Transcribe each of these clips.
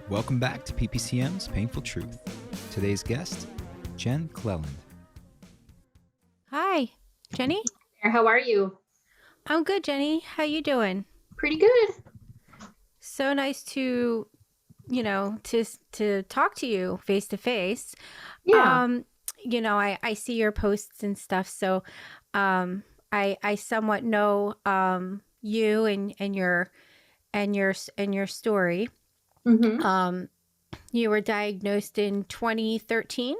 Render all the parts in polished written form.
Welcome back to PPCM's Painful Truth. Today's guest, Jen Cleland. Hi, Jenny. How are you? I'm good, Jenny. How you doing? Pretty good. So nice to, to talk to you face to face. Yeah. I see your posts and stuff, so I somewhat know you and your story. Mm-hmm. You were diagnosed in 2013.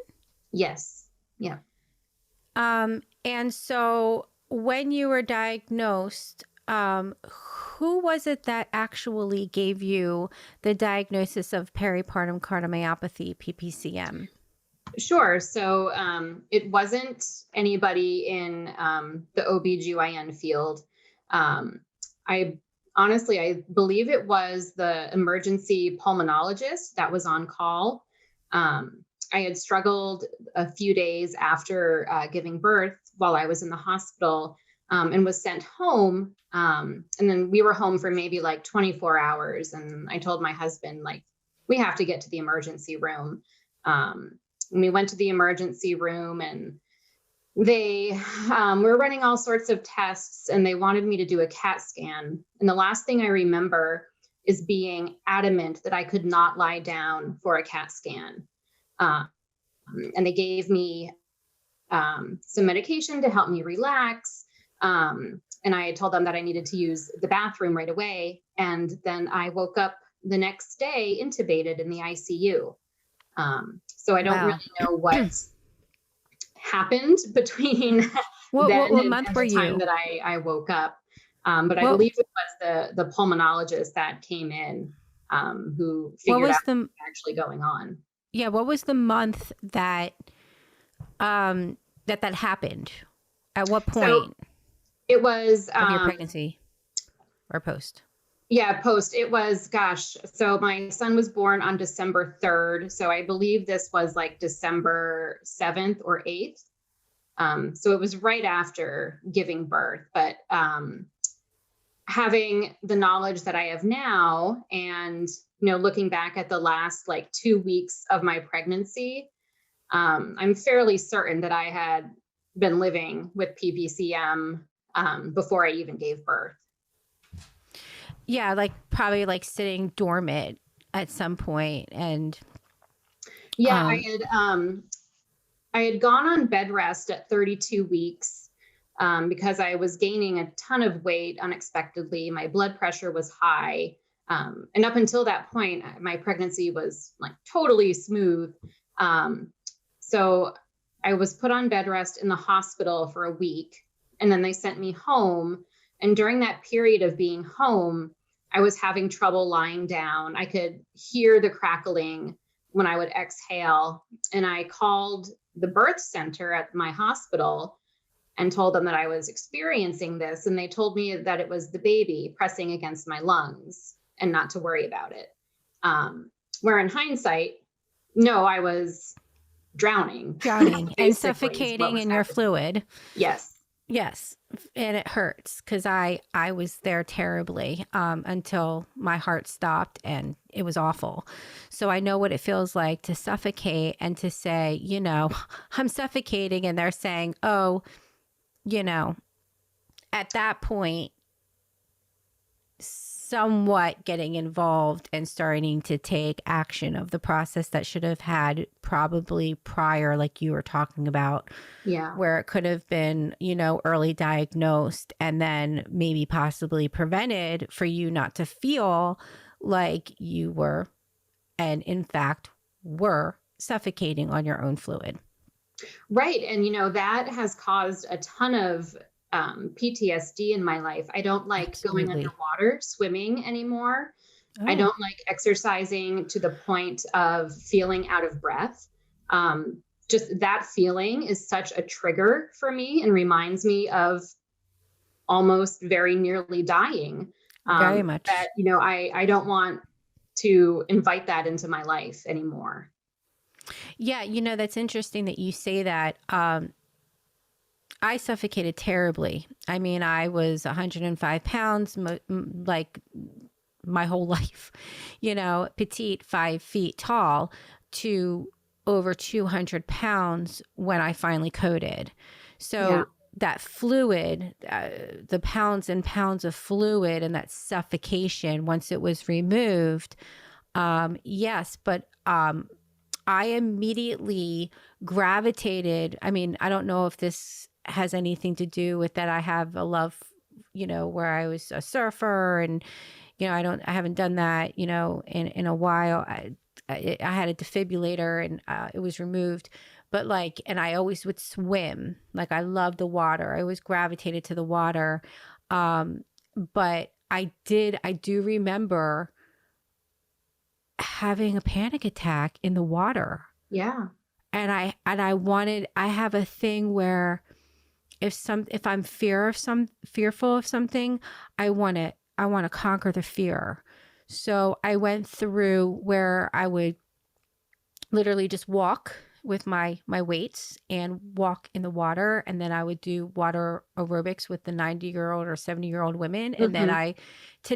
Yes. Yeah. And so when you were diagnosed, who was it that actually gave you the diagnosis of peripartum cardiomyopathy, PPCM? Sure. So it wasn't anybody in the OBGYN field. I believe it was the emergency pulmonologist that was on call. I had struggled a few days after giving birth while I was in the hospital and was sent home. And then we were home for maybe like 24 hours. And I told my husband, like, we have to get to the emergency room. And we went to the emergency room and they were running all sorts of tests and they wanted me to do a CAT scan. And the last thing I remember is being adamant that I could not lie down for a CAT scan. And they gave me some medication to help me relax. And I told them that I needed to use the bathroom right away. And then I woke up the next day intubated in the ICU. So I don't really know what happened between what then month and were the time you? that I woke up. But I believe it was the pulmonologist that came in who figured out what was actually going on. Yeah, what was the month that that happened? At what point? So it was of your pregnancy or post? Yeah, post. It was, so my son was born on December 3rd. So I believe this was like December 7th or 8th. So it was right after giving birth. But having the knowledge that I have now and, looking back at the last like 2 weeks of my pregnancy, I'm fairly certain that I had been living with PPCM before I even gave birth. Yeah, like probably like sitting dormant at some point. And yeah, I had gone on bed rest at 32 weeks because I was gaining a ton of weight unexpectedly. My blood pressure was high. And up until that point, my pregnancy was like totally smooth. So I was put on bed rest in the hospital for a week, and then they sent me home. And during that period of being home, I was having trouble lying down. I could hear the crackling when I would exhale. And I called the birth center at my hospital and told them that I was experiencing this. And they told me that it was the baby pressing against my lungs and not to worry about it. Where in hindsight, no, I was drowning and suffocating in your fluid. Yes. Yes. And it hurts because I was there terribly until my heart stopped, and it was awful. So I know what it feels like to suffocate and to say, I'm suffocating, and they're saying, oh, at that point, somewhat getting involved and starting to take action of the process that should have had probably prior, like you were talking about, where it could have been, early diagnosed and then maybe possibly prevented for you not to feel like you were, and in fact were, suffocating on your own fluid. Right. And, that has caused a ton of PTSD in my life. I don't like going underwater, swimming anymore. Oh. I don't like exercising to the point of feeling out of breath. Just that feeling is such a trigger for me and reminds me of almost very nearly dying. Very much. That, I don't want to invite that into my life anymore. Yeah. That's interesting that you say that. I suffocated terribly. I mean, I was 105 pounds, like my whole life, petite, 5 feet tall, to over 200 pounds when I finally coded. So that fluid, the pounds and pounds of fluid and that suffocation, once it was removed, yes, but I immediately gravitated. I mean, I don't know if this has anything to do with that. I have a love, where I was a surfer, and I haven't done that, in a while. I had a defibrillator, and it was removed, but and I always would swim. Like, I love the water. I always gravitated to the water. But I do remember having a panic attack in the water. Yeah. And I have a thing where if I'm fearful of something, I want to conquer the fear. So I went through where I would literally just walk with my weights and walk in the water. And then I would do water aerobics with the 90-year-old or 70-year-old women. And then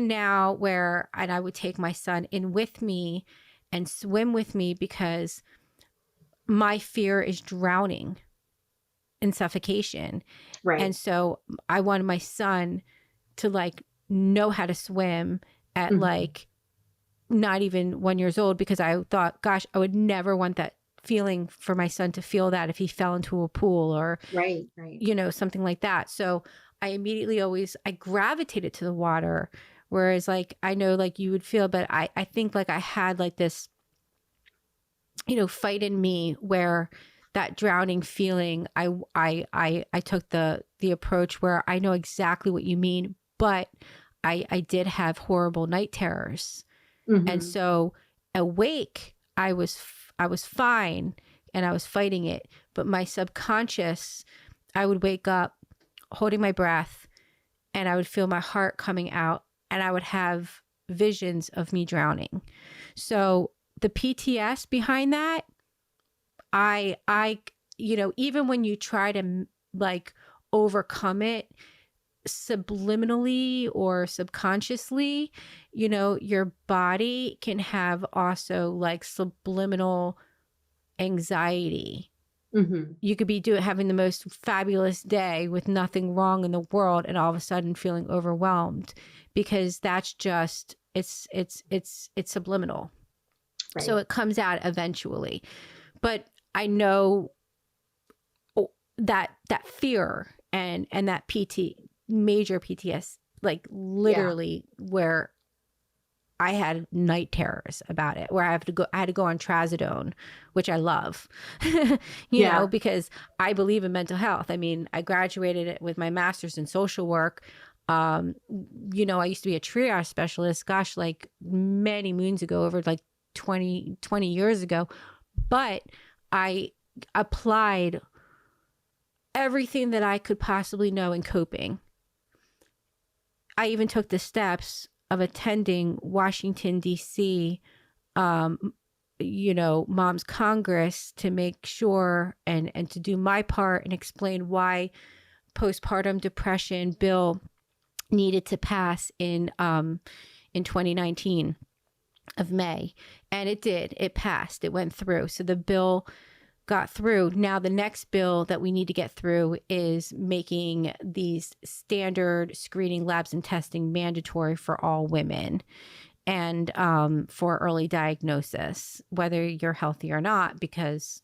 now where I would take my son in with me and swim with me, because my fear is drowning and suffocation. Right. And so I wanted my son to know how to swim at not even 1 year old, because I thought, gosh, I would never want that feeling for my son to feel that if he fell into a pool or, right. Something like that. So I immediately I gravitated to the water, whereas I know you would feel, but I think I had this, fight in me where that drowning feeling, I took the approach where I know exactly what you mean, but I did have horrible night terrors. And so awake, I was fine and I was fighting it, but my subconscious, I would wake up holding my breath and I would feel my heart coming out and I would have visions of me drowning. So the PTS behind that, I even when you try to overcome it subliminally or subconsciously, your body can have also subliminal anxiety. You could be having the most fabulous day with nothing wrong in the world, and all of a sudden feeling overwhelmed, because that's just it's subliminal. Right. So it comes out eventually. But I know that fear and that major PTS, literally where I had night terrors about it, where I had to go on trazodone, which I love, you know, because I believe in mental health. I mean, I graduated with my master's in social work. I used to be a triage specialist, many moons ago, over 20 years ago, but I applied everything that I could possibly know in coping. I even took the steps of attending Washington, D.C., Mom's Congress, to make sure and to do my part and explain why postpartum depression bill needed to pass in 2019 of May. And it did. It passed. It went through. So the bill got through. Now the next bill that we need to get through is making these standard screening labs and testing mandatory for all women, and for early diagnosis, whether you're healthy or not, because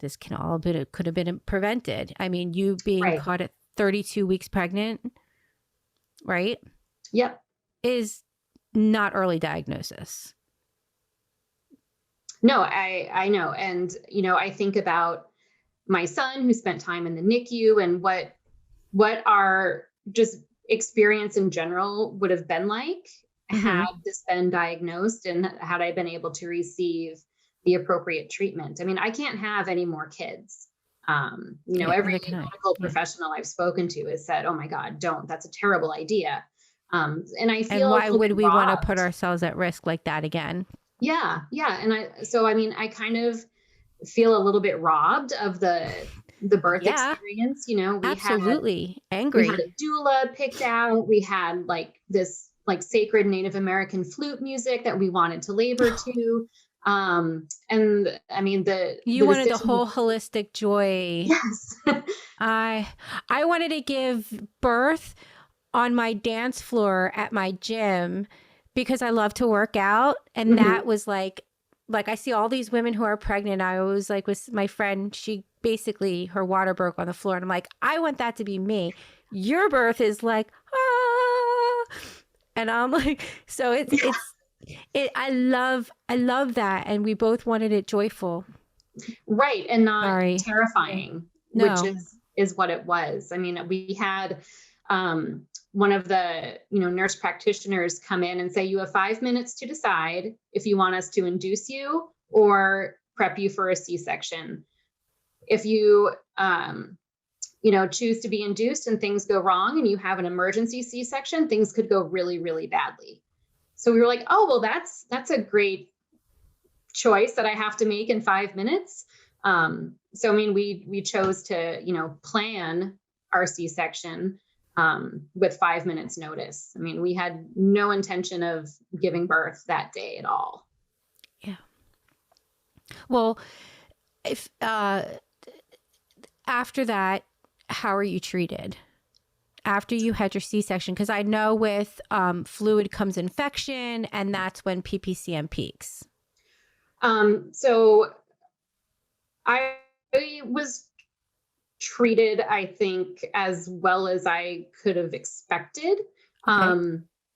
this could have been prevented. I mean, you being caught at 32 weeks pregnant, right? Yep. Is not early diagnosis. No, I know. And, I think about my son who spent time in the NICU and what our just experience in general would have been like had this been diagnosed and had I been able to receive the appropriate treatment. I mean, I can't have any more kids. Every medical professional I've spoken to has said, "Oh my God, don't, that's a terrible idea." And I feel, and why would we want to put ourselves at risk like that again? Yeah. And I kind of feel a little bit robbed of the birth experience. We absolutely angry. We had a doula picked out. We had this like sacred Native American flute music that we wanted to labor to. And I mean, you wanted the whole holistic joy. Yes. I wanted to give birth on my dance floor at my gym because I love to work out. And that was like I see all these women who are pregnant. I was like with my friend, she basically, her water broke on the floor. And I'm like, I want that to be me. Your birth is like, ah. And I'm like, so I love that. And we both wanted it joyful. Right. And not terrifying, which is what it was. I mean, we had one of the, nurse practitioners come in and say, you have 5 minutes to decide if you want us to induce you or prep you for a C-section. If you, choose to be induced and things go wrong and you have an emergency C-section, things could go really, really badly. So we were like, oh, well, that's a great choice that I have to make in 5 minutes. So, I mean, we chose to, plan our C-section with 5 minutes notice. I mean, we had no intention of giving birth that day at all. Yeah. Well, if after that, how are you treated? After you had your C-section? Because I know with fluid comes infection, and that's when PPCM peaks. So I was treated, I think, as well as I could have expected,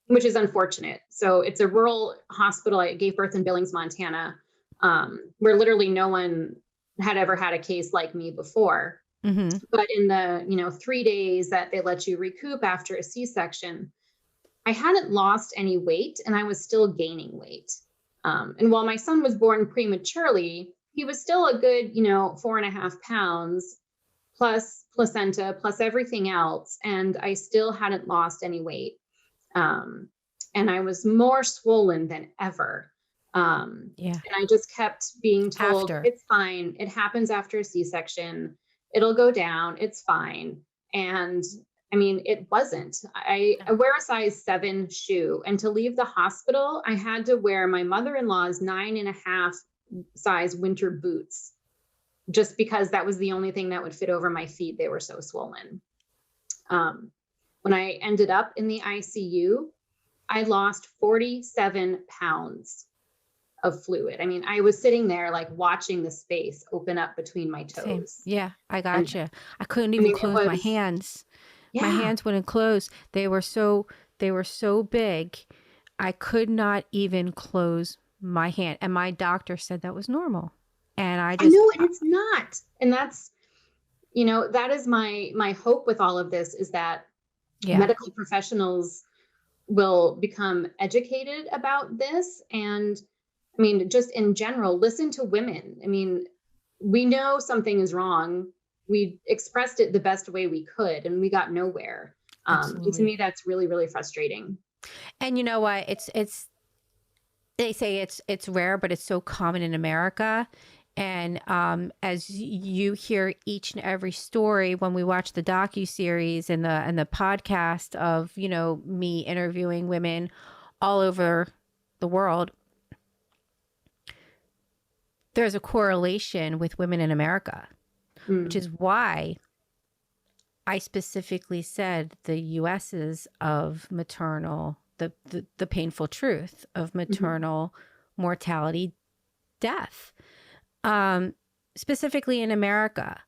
which is unfortunate. So it's a rural hospital. I gave birth in Billings, Montana, where literally no one had ever had a case like me before. But in the 3 days that they let you recoup after a C-section, I hadn't lost any weight and I was still gaining weight. And while my son was born prematurely, he was still a good, 4.5 pounds plus placenta, plus everything else. And I still hadn't lost any weight. And I was more swollen than ever. And I just kept being told, it's fine. It happens after a C-section. It'll go down. It's fine. And I mean, it wasn't. I wear a size 7 shoe, and to leave the hospital, I had to wear my mother-in-law's 9.5 size winter boots, just because that was the only thing that would fit over my feet. They were so swollen. When I ended up in the ICU, I lost 47 pounds of fluid. I mean, I was sitting there like watching the space open up between my toes. Same. Yeah, I gotcha. I couldn't even close my hands. Yeah. My hands wouldn't close. They were so big. I could not even close my hand. And my doctor said that was normal. And I know, and it's not. And that's, that is my hope with all of this, is that medical professionals will become educated about this. And I mean, just in general, listen to women. I mean, we know something is wrong. We expressed it the best way we could, and we got nowhere. And to me, that's really, really frustrating. And you know what? They say it's rare, but it's so common in America. And as you hear each and every story when we watch the docuseries and the podcast of, me interviewing women all over the world, there's a correlation with women in America, which is why I specifically said the US's of maternal, the painful truth of maternal mortality, death. Specifically in America,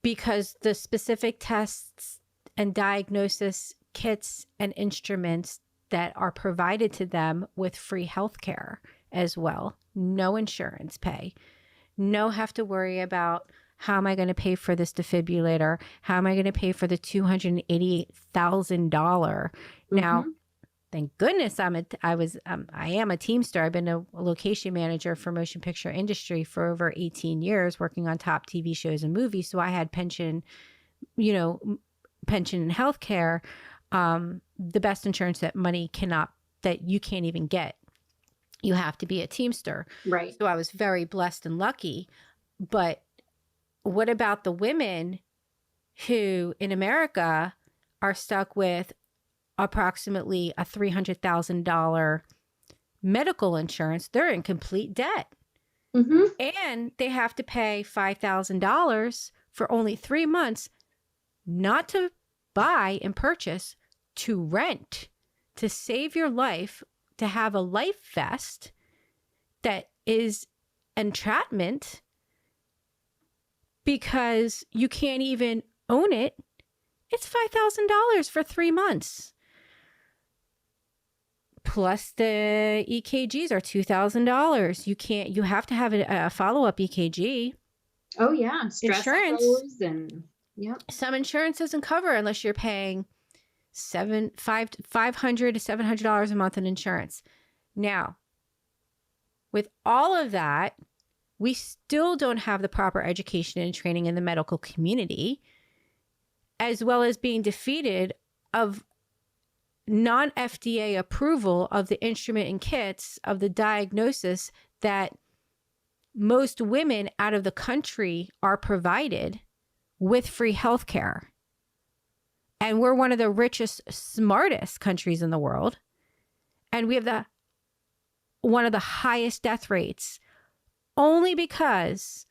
because the specific tests and diagnosis kits and instruments that are provided to them with free healthcare as well, no insurance pay, no have to worry about how am I going to pay for this defibrillator? How am I going to pay for the $288,000? Now, thank goodness I am a Teamster. I've been a location manager for motion picture industry for over 18 years, working on top TV shows and movies. So I had pension and healthcare, the best insurance that you can't even get. You have to be a Teamster. Right. So I was very blessed and lucky. But what about the women who in America are stuck with approximately a $300,000 medical insurance, they're in complete debt. Mm-hmm. And they have to pay $5,000 for only 3 months, not to buy and purchase, to rent, to save your life, to have a life vest that is entrapment because you can't even own it. It's $5,000 for 3 months. Plus the EKGs are $2,000. You have to have a follow-up EKG. Oh yeah. Stress Insurance. echoes and Some insurance doesn't cover unless you're paying $500 to $700 a month in insurance. Now, with all of that, we still don't have the proper education and training in the medical community, as well as being defeated of non-FDA approval of the instrument and kits of the diagnosis that most women out of the country are provided with free healthcare. And we're one of the richest, smartest countries in the world. And we have one of the highest death rates only because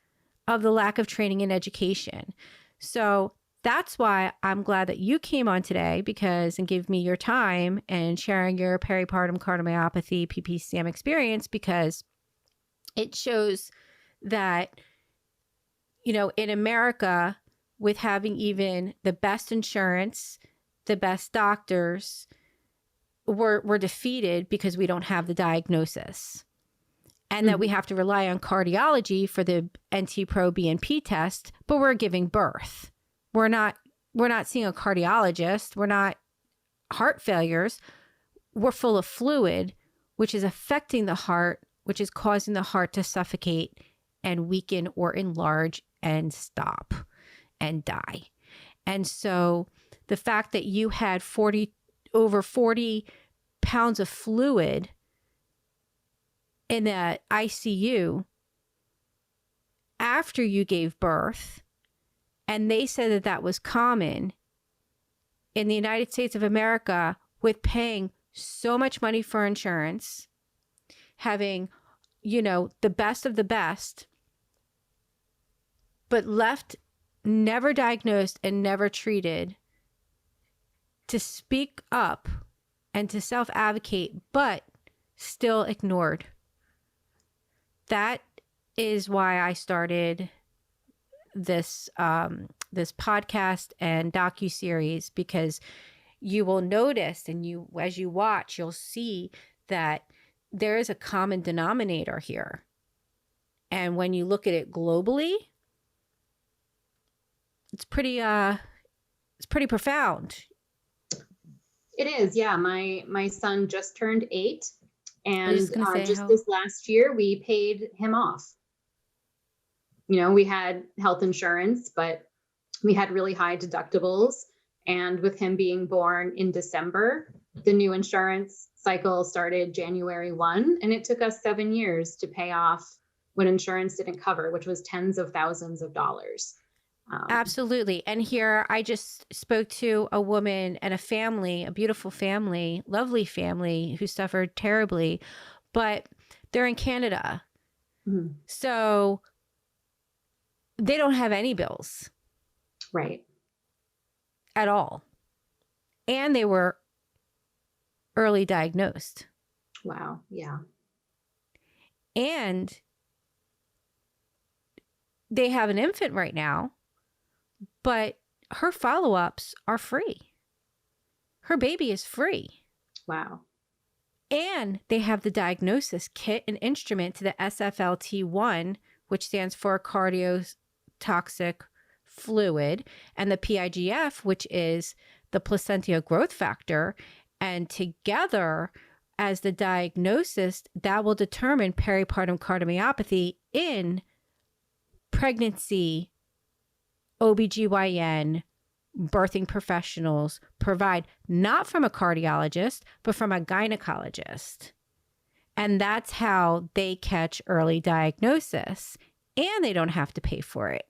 of the lack of training and education. So that's why I'm glad that you came on today and gave me your time and sharing your peripartum cardiomyopathy PPCM experience, because it shows that, in America, with having even the best insurance, the best doctors, we're defeated because we don't have the diagnosis. And that we have to rely on cardiology for the NT-proBNP test, but we're giving birth. We're not seeing a cardiologist. We're not heart failures. We're full of fluid, which is affecting the heart, which is causing the heart to suffocate and weaken or enlarge and stop and die. And so the fact that you had over 40 pounds of fluid in the ICU after you gave birth, and they said that that was common in the United States of America, with paying so much money for insurance, having, the best of the best, but left never diagnosed and never treated to speak up and to self-advocate, but still ignored. That is why I started this this podcast and docuseries, because you will notice, and as you watch, you'll see that there is a common denominator here. And when you look at it globally, it's pretty profound. It is, yeah. My son just turned 8, and just how... this last year we paid him off. We had health insurance, but we had really high deductibles. And with him being born in December, the new insurance cycle started January 1, and it took us 7 years to pay off what insurance didn't cover, which was tens of thousands of dollars. Absolutely. And here I just spoke to a woman and a family, a beautiful family, lovely family, who suffered terribly, but they're in Canada. Mm-hmm. So they don't have any bills. Right. At all. And they were early diagnosed. Wow. Yeah. And they have an infant right now, but her follow-ups are free. Her baby is free. Wow. And they have the diagnosis kit and instrument to the SFLT1, which stands for cardiotoxic fluid, and the PIGF, which is the placental growth factor. And together, as the diagnosis, that will determine peripartum cardiomyopathy in pregnancy, OBGYN, birthing professionals provide, not from a cardiologist, but from a gynecologist. And that's how they catch early diagnosis, and they don't have to pay for it.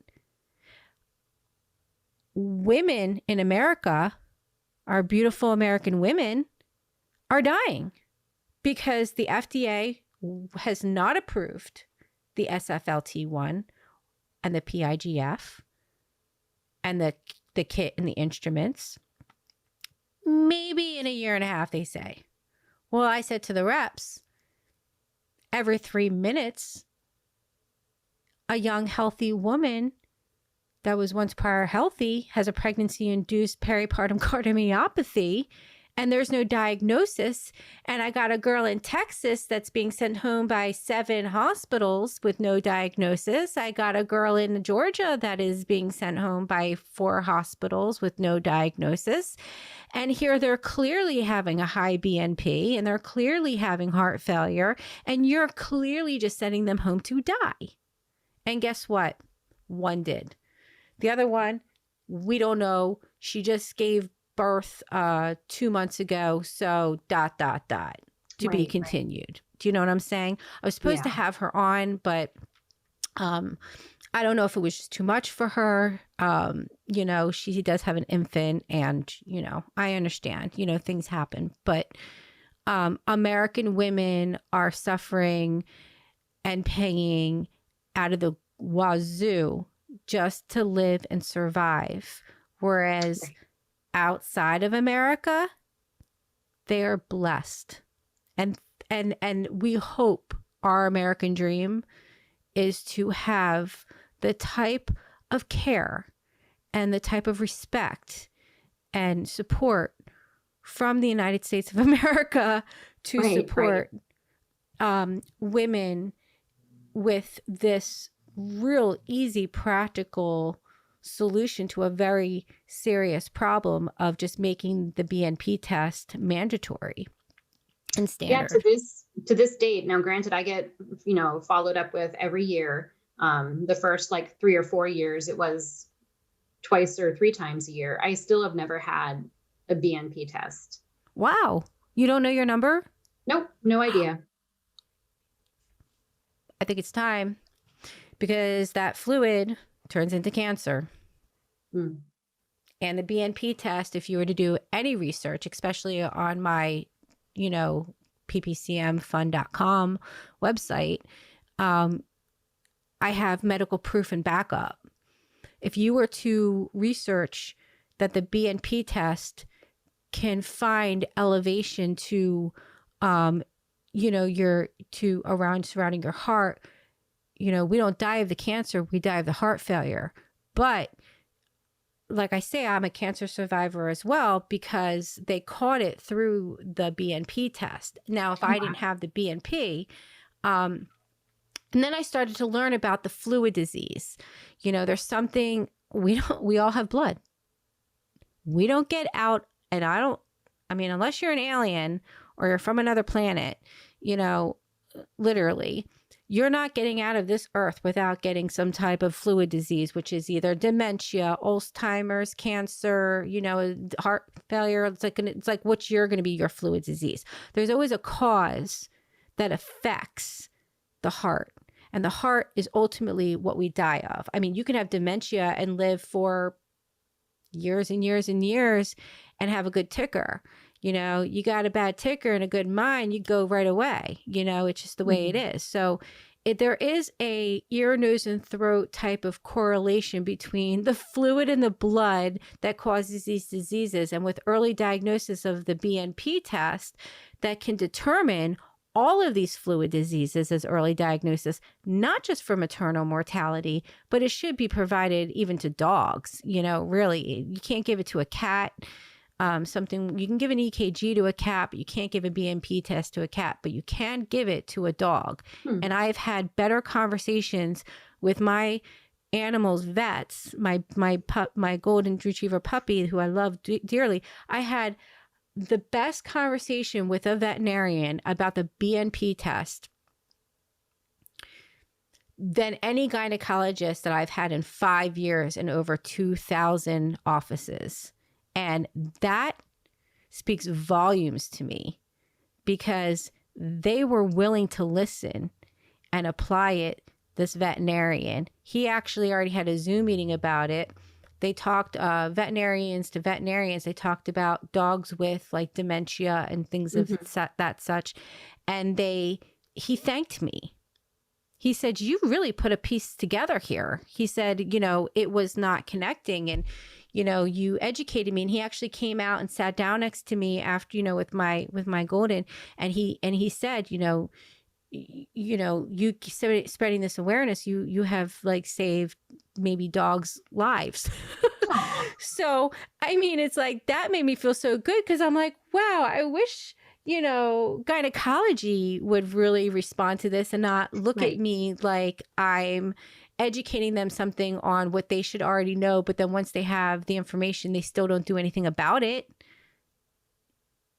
Women in America our beautiful American women are dying because the FDA has not approved the SFLT1 and the PIGF and the kit and the instruments. Maybe in a year and a half, they say. Well, I said to the reps, every 3 minutes, a young, healthy woman that was once prior healthy has a pregnancy-induced peripartum cardiomyopathy, and there's no diagnosis. And I got a girl in Texas that's being sent home by 7 hospitals with no diagnosis. I got a girl in Georgia that is being sent home by 4 hospitals with no diagnosis. And here they're clearly having a high BNP and they're clearly having heart failure. And you're clearly just sending them home to die. And guess what? One did. The other one, we don't know. She just gave birth 2 months ago. So ... to be continued. Right. Do you know what I'm saying? I was supposed to have her on, but I don't know if it was just too much for her. You know, she does have an infant and, you know, I understand, you know, things happen, but American women are suffering and paying out of the wazoo just to live and survive. Whereas outside of America, they are blessed. And we hope our American dream is to have the type of care and the type of respect and support from the United States of America to support women with this real easy, practical solution to a very serious problem of just making the BNP test mandatory and standard. Yeah, to this date. Now, granted, I get, you know, followed up with every year. The first like 3 or 4 years, it was twice or 3 times a year. I still have never had a BNP test. Wow. You don't know your number? Nope. No idea. I think it's time because that fluid turns into cancer. And the BNP test, if you were to do any research, especially on my, you know, PPCM website, I have medical proof and backup. If you were to research that the BNP test can find elevation to, you know, surrounding your heart, you know, we don't die of the cancer, we die of the heart failure. But like I say, I'm a cancer survivor as well because they caught it through the BNP test. Now, if I didn't have the BNP, and then I started to learn about the fluid disease. You know, there's something we all have blood. We don't get out, and I mean, unless you're an alien or you're from another planet, you know, literally, you're not getting out of this earth without getting some type of fluid disease, which is either dementia, Alzheimer's, cancer, you know, heart failure. It's like what's going to be your fluid disease. There's always a cause that affects the heart. And the heart is ultimately what we die of. I mean, you can have dementia and live for years and years and years and have a good ticker. You know, you got a bad ticker and a good mind, you go right away. You know, it's just the way it is. So there is a ear, nose, and throat type of correlation between the fluid in the blood that causes these diseases and with early diagnosis of the BNP test that can determine all of these fluid diseases as early diagnosis, not just for maternal mortality, but it should be provided even to dogs. You know, really, you can't give it to a cat. You can give an EKG to a cat, but you can't give a BNP test to a cat, but you can give it to a dog. And I've had better conversations with my animals vets, my golden retriever puppy, who I love dearly. I had the best conversation with a veterinarian about the BNP test than any gynecologist that I've had in 5 years in over 2,000 offices. And that speaks volumes to me because they were willing to listen and apply it. This veterinarian, he actually already had a Zoom meeting about it. they talked veterinarians to veterinarians. They talked about dogs with like dementia and things of that such. And he thanked me. He said, you really put a piece together here. He said, you know, it was not connecting, and, you know, you educated me. And he actually came out and sat down next to me after, you know, with my golden. And he said, you know, you spreading this awareness, you have like saved maybe dogs' lives. So, I mean, it's like, that made me feel so good, because I'm like, wow, I wish, you know, gynecology would really respond to this and not look at me like I'm educating them something on what they should already know. But then once they have the information, they still don't do anything about it,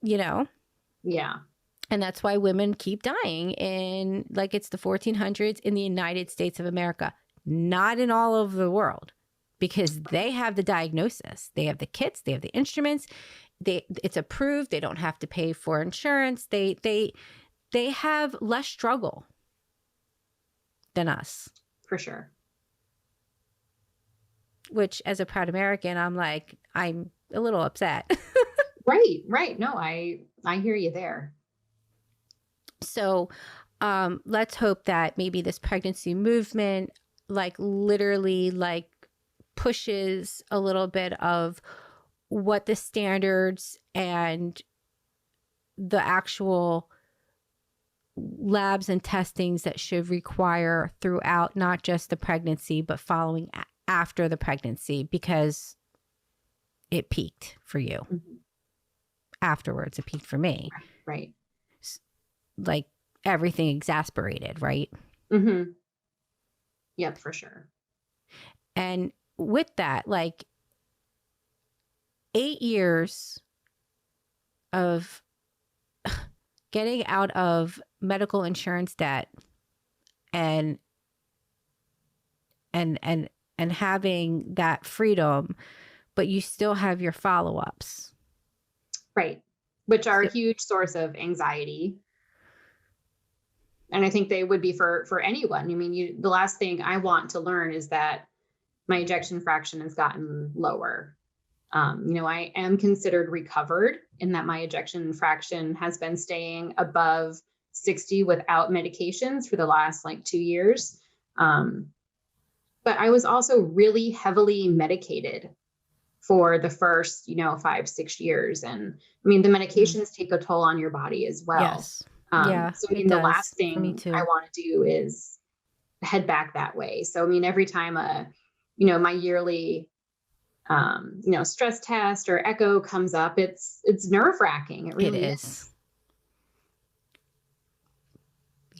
you know? Yeah. And that's why women keep dying in, like, it's the 1400s in the United States of America, not in all over the world, because they have the diagnosis. They have the kits, they have the instruments. It's approved. They don't have to pay for insurance. They have less struggle than us. For sure. Which, as a proud American, I'm a little upset. Right. No, I hear you there. So let's hope that maybe this pregnancy movement, like, literally, like, pushes a little bit of what the standards and the actual labs and testings that should require throughout, not just the pregnancy, but following after the pregnancy, because it peaked for you. Afterwards, it peaked for me. Right. Like, everything exasperated, right? Yep, for sure. And with that, like, 8 years of getting out of medical insurance debt and having that freedom, but you still have your follow-ups. Right. Which are a huge source of anxiety. And I think they would be for anyone. I mean, the last thing I want to learn is that my ejection fraction has gotten lower. You know, I am considered recovered in that my ejection fraction has been staying above 60 without medications for the last like 2 years. But I was also really heavily medicated for the first, 5-6 years. And I mean, the medications take a toll on your body as well. Yes. So I mean, the last thing I want to do is head back that way. So I mean, every time my yearly stress test or echo comes up, it's nerve-wracking. It really is.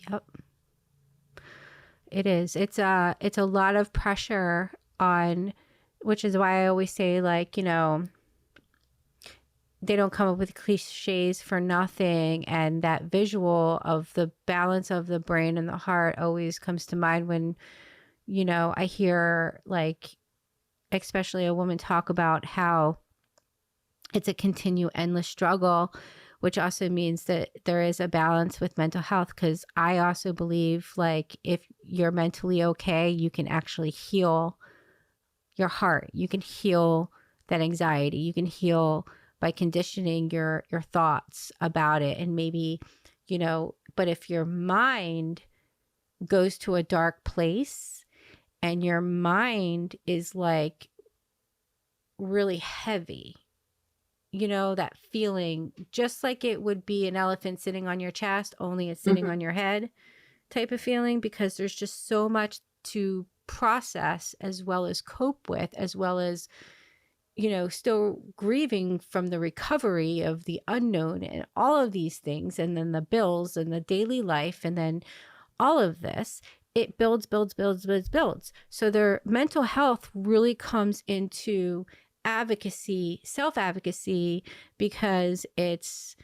Yep. It is. It's a lot of pressure on, which is why I always say, like, they don't come up with cliches for nothing. And that visual of the balance of the brain and the heart always comes to mind when, I hear, like, especially a woman talk about how it's a continued endless struggle, which also means that there is a balance with mental health. Because I also believe, like, if you're mentally okay, you can actually heal your heart. You can heal that anxiety. You can heal by conditioning your thoughts about it. And maybe, but if your mind goes to a dark place and your mind is like really heavy, that feeling, just like it would be an elephant sitting on your chest, only it's sitting on your head type of feeling, because there's just so much to process as well as cope with, as well as, still grieving from the recovery of the unknown and all of these things. And then the bills and the daily life. And then all of this, it builds. So their mental health really comes into advocacy, self-advocacy, because it's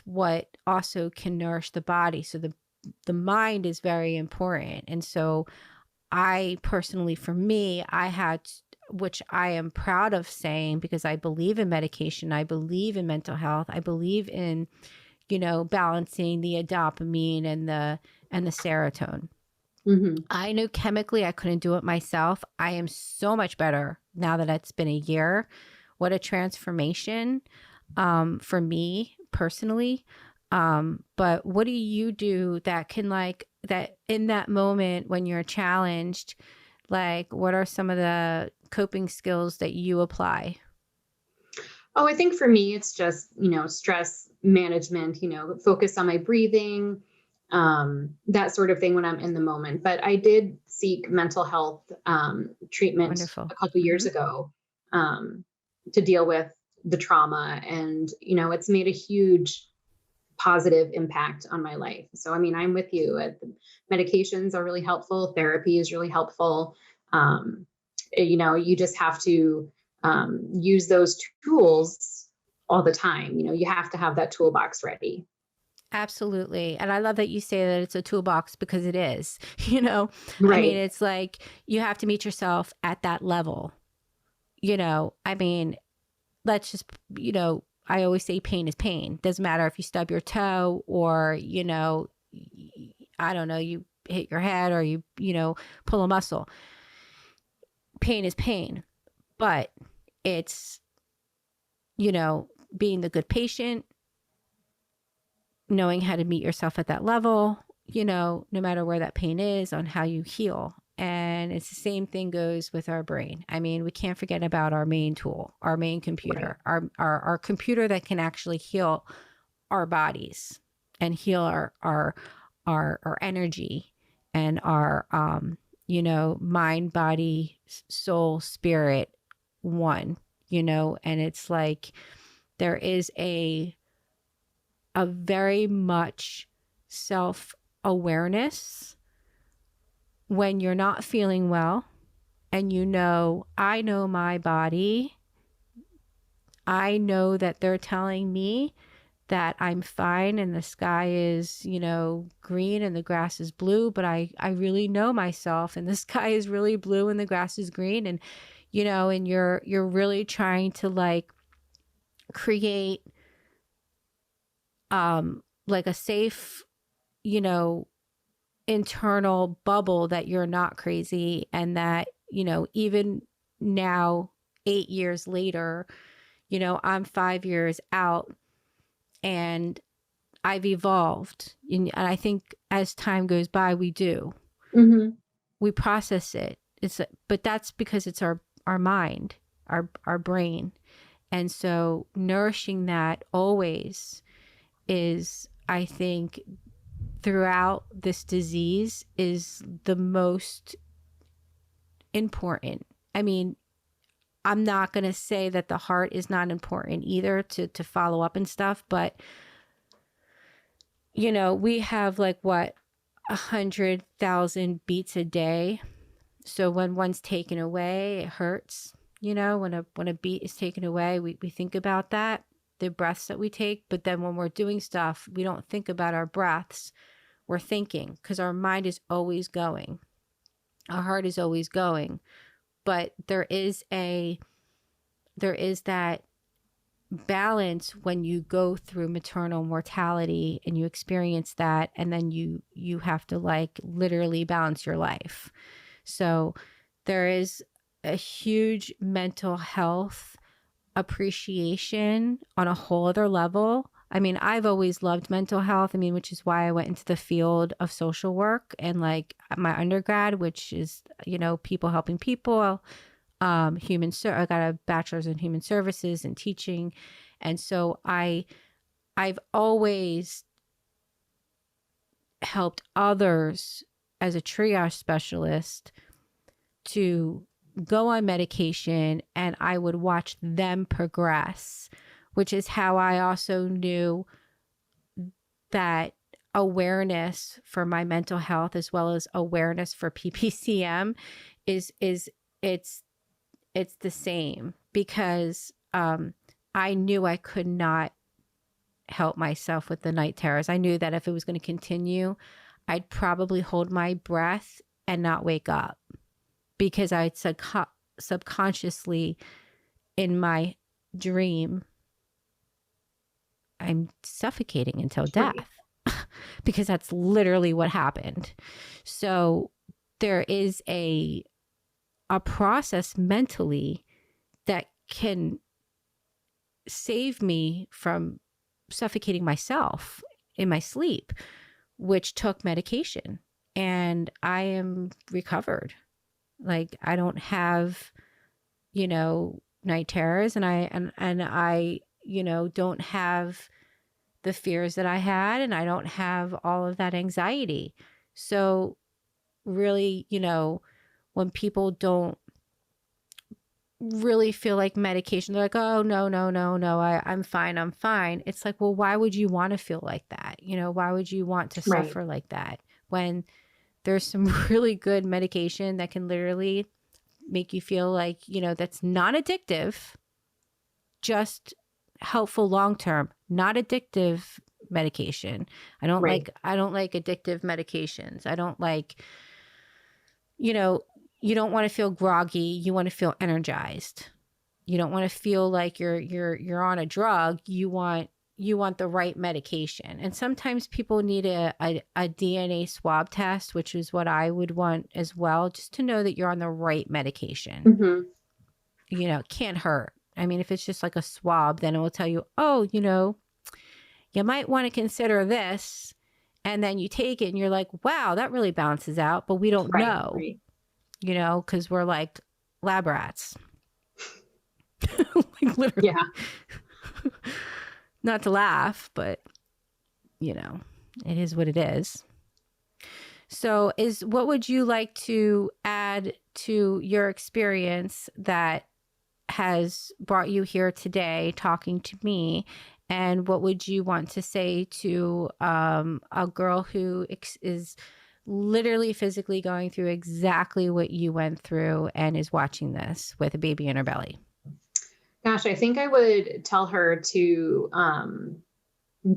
what also can nourish the body. So the mind is very important. And so I personally, for me, I had, which I am proud of saying, because I believe in medication, I believe in mental health, I believe in, balancing the dopamine and the serotonin. I knew chemically I couldn't do it myself. I am so much better now that it's been a year. What a transformation for me personally. But what do you do that can like that in that moment when you're challenged, like what are some of the coping skills that you apply? Oh, I think for me, it's just, stress management, focus on my breathing, that sort of thing when I'm in the moment. But I did seek mental health treatment Wonderful. a couple years ago to deal with the trauma. And, it's made a huge positive impact on my life. So, I mean, I'm with you. Medications are really helpful. Therapy is really helpful. You just have to use those tools all the time. You have to have that toolbox ready. Absolutely. And I love that you say that it's a toolbox because it is, Right. I mean, it's like you have to meet yourself at that level. I mean, let's just, I always say pain is pain. Doesn't matter if you stub your toe or, I don't know, you hit your head or you pull a muscle. Pain is pain. But it's, being the good patient, knowing how to meet yourself at that level, no matter where that pain is, on how you heal. And it's the same thing goes with our brain. I mean, we can't forget about our main tool, our main computer, right. our computer that can actually heal our bodies and heal our energy and our, mind, body, soul, spirit, one, and it's like there is a very much self-awareness when you're not feeling well and I know my body. I know that they're telling me that I'm fine and the sky is, green and the grass is blue, but I really know myself and the sky is really blue and the grass is green. And, and you're really trying to like create, like a safe, internal bubble that you're not crazy and that, even now, 8 years later, I'm 5 years out and I've evolved. And I think as time goes by, we do. Mm-hmm. We process it. But that's because it's our mind, our brain. And so nourishing that always is, I think, throughout this disease is the most important. I mean, I'm not going to say that the heart is not important either to follow up and stuff, but we have like 100,000 beats a day. So when one's taken away, it hurts. When a beat is taken away, we think about that, the breaths that we take. But then when we're doing stuff, we don't think about our breaths. We're thinking because our mind is always going. Our heart is always going. But there is that balance when you go through maternal mortality and you experience that, and then you have to like literally balance your life. So there is a huge mental health appreciation on a whole other level. I mean, I've always loved mental health. I mean, which is why I went into the field of social work and like my undergrad, which is, people helping people, I got a bachelor's in human services and teaching. And so I've always helped others as a triage specialist to go on medication, and I would watch them progress, which is how I also knew that awareness for my mental health as well as awareness for PPCM is it's the same, because I knew I could not help myself with the night terrors. I knew that if it was going to continue, I'd probably hold my breath and not wake up, because I'd subconsciously in my dream, I'm suffocating until death, because that's literally what happened. So there is a process mentally that can save me from suffocating myself in my sleep, which took medication. And I am recovered. Like, I don't have, night terrors, and I, don't have the fears that I had, and I don't have all of that anxiety. So really, when people don't really feel like medication, they're like, oh, no, I'm fine. It's like, well, why would you want to feel like that? Why would you want to suffer like that when there's some really good medication that can literally make you feel like, that's non-addictive, just helpful long-term, not addictive medication. I don't like addictive medications. I don't like, you don't want to feel groggy. You want to feel energized. You don't want to feel like you're on a drug. You want the right medication. And sometimes people need a DNA swab test, which is what I would want as well, just to know that you're on the right medication. Mm-hmm. It can't hurt. I mean, if it's just like a swab, then it will tell you, oh, you might want to consider this. And then you take it and you're like, wow, that really balances out. But we don't know, because we're like lab rats. Like, literally. Yeah. Not to laugh, but it is what it is. So what would you like to add to your experience that has brought you here today talking to me? And what would you want to say to a girl who is literally physically going through exactly what you went through and is watching this with a baby in her belly? Gosh, I think I would tell her to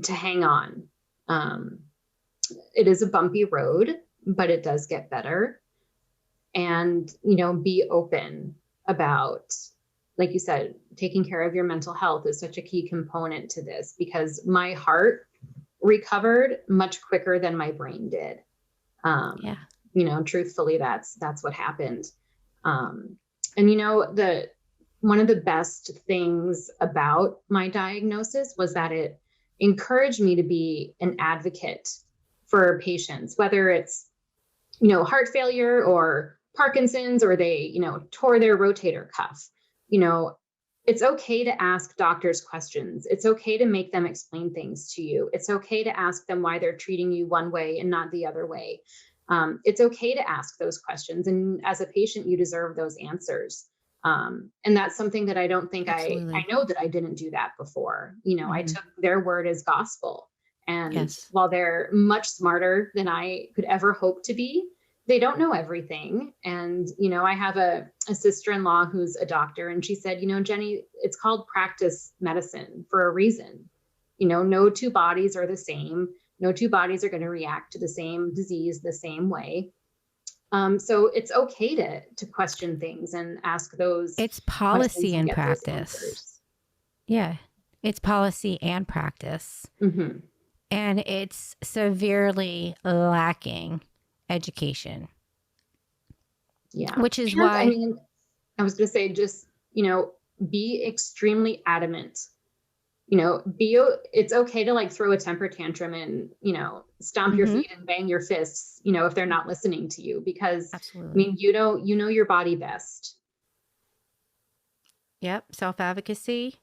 hang on. It is a bumpy road, but it does get better. And, be open about, like you said, taking care of your mental health is such a key component to this, because my heart recovered much quicker than my brain did. Truthfully, that's what happened. And one of the best things about my diagnosis was that it encouraged me to be an advocate for patients, whether it's, heart failure or Parkinson's, or they, tore their rotator cuff. It's okay to ask doctors questions. It's okay to make them explain things to you. It's okay to ask them why they're treating you one way and not the other way. It's okay to ask those questions. And as a patient, you deserve those answers. And that's something that I don't think I know that I didn't do that before. I took their word as gospel. And while they're much smarter than I could ever hope to be, they don't know everything. And, I have a sister-in-law who's a doctor, and she said, Jenny, it's called practice medicine for a reason. No two bodies are the same. No two bodies are going to react to the same disease the same way. So it's okay to question things and ask those. It's policy and practice. Yeah. It's policy and practice. Mm-hmm. And it's severely lacking education. Yeah. Which is why I was going to say, just, be extremely adamant. It's okay to throw a temper tantrum and, stomp your feet and bang your fists, if they're not listening to you, because absolutely. you know your body best. Yep. Self-advocacy.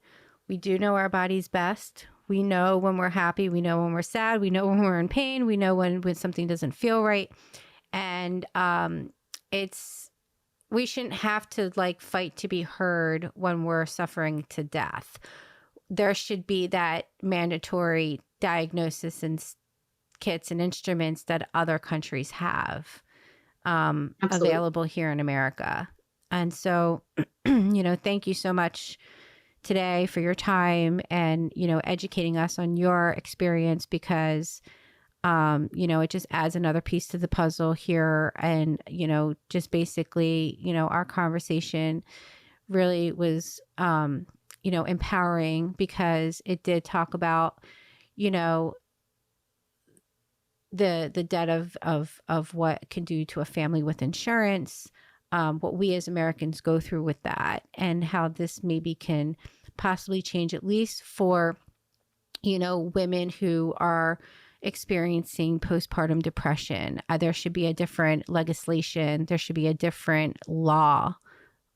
We do know our bodies best. We know when we're happy. We know when we're sad. We know when we're in pain. We know when something doesn't feel right. And we shouldn't have to fight to be heard when we're suffering to death. There should be that mandatory diagnosis and kits and instruments that other countries have available here in America. And so, thank you so much today for your time and, educating us on your experience, because, it just adds another piece to the puzzle here. And, just basically, our conversation really was, empowering, because it did talk about, the debt of what it can do to a family with insurance, what we as Americans go through with that, and how this maybe can possibly change, at least for, women who are experiencing postpartum depression. There should be a different legislation. There should be a different law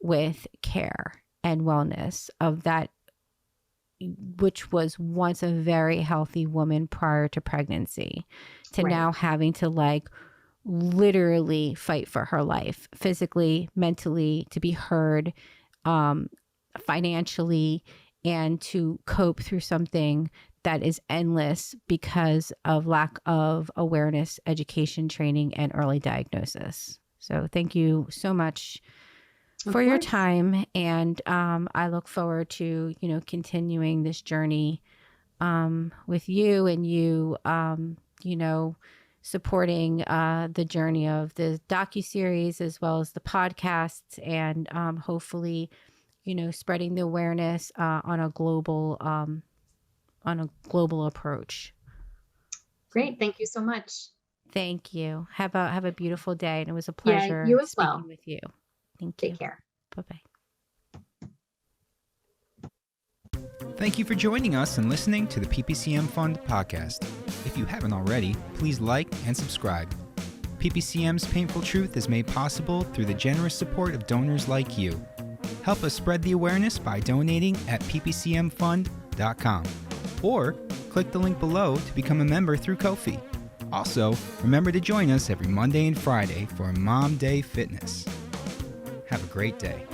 with care and wellness of that, which was once a very healthy woman prior to pregnancy, to now having to literally fight for her life, physically, mentally, to be heard, financially, and to cope through something that is endless because of lack of awareness, education, training, and early diagnosis. So thank you so much for your time. And I look forward to, continuing this journey with you, and you, supporting the journey of the docuseries as well as the podcasts, and hopefully, spreading the awareness on a global approach. Great. Thank you so much. Thank you. Have a beautiful day. And it was a pleasure speaking with you. Thank you. Take care. Bye-bye. Thank you for joining us and listening to the PPCM Fund podcast. If you haven't already, please like and subscribe. PPCM's Painful Truth is made possible through the generous support of donors like you. Help us spread the awareness by donating at ppcmfund.com, or click the link below to become a member through Ko-fi. Also, remember to join us every Monday and Friday for Mom Day Fitness. Have a great day.